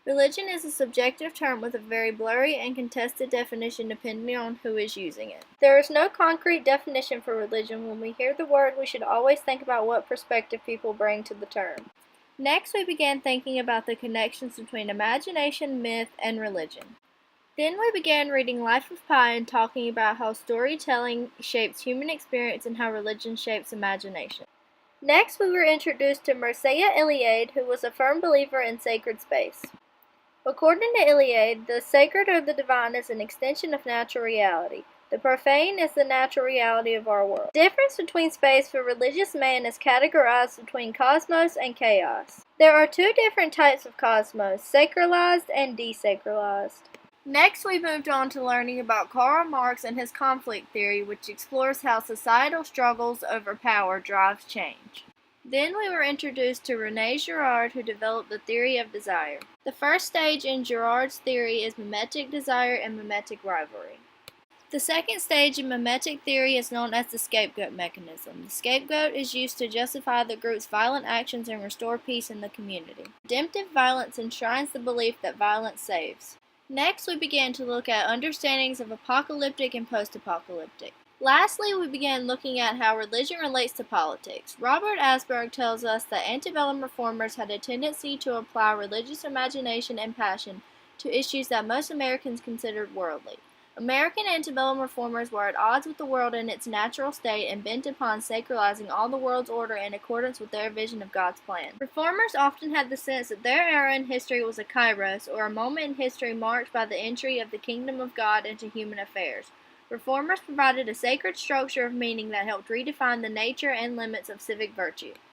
Religion is a subjective term with a very blurry and contested definition depending on who is using it. There is no concrete definition for religion. When we hear the word, we should always think about what perspective people bring to the term. Next, we began thinking about the connections between imagination, myth, and religion. Then we began reading Life of Pi and talking about how storytelling shapes human experience and how religion shapes imagination. Next, we were introduced to Mircea Eliade, who was a firm believer in sacred space. According to Eliade, the sacred or the divine is an extension of natural reality. The profane is the natural reality of our world. The difference between space for religious man is categorized between cosmos and chaos. There are two different types of cosmos, sacralized and desacralized. Next, we moved on to learning about Karl Marx and his conflict theory, which explores how societal struggles over power drives change. Then we were introduced to René Girard, who developed the theory of desire. The first stage in Girard's theory is mimetic desire and mimetic rivalry. The second stage in mimetic theory is known as the scapegoat mechanism. The scapegoat is used to justify the group's violent actions and restore peace in the community. Redemptive violence enshrines the belief that violence saves. Next, we began to look at understandings of apocalyptic and post-apocalyptic. Lastly, we began looking at how religion relates to politics. Robert Asberg tells us that antebellum reformers had a tendency to apply religious imagination and passion to issues that most Americans considered worldly. American antebellum reformers were at odds with the world in its natural state and bent upon sacralizing all the world's order in accordance with their vision of God's plan. Reformers often had the sense that their era in history was a kairos, or a moment in history marked by the entry of the kingdom of God into human affairs. Reformers provided a sacred structure of meaning that helped redefine the nature and limits of civic virtue.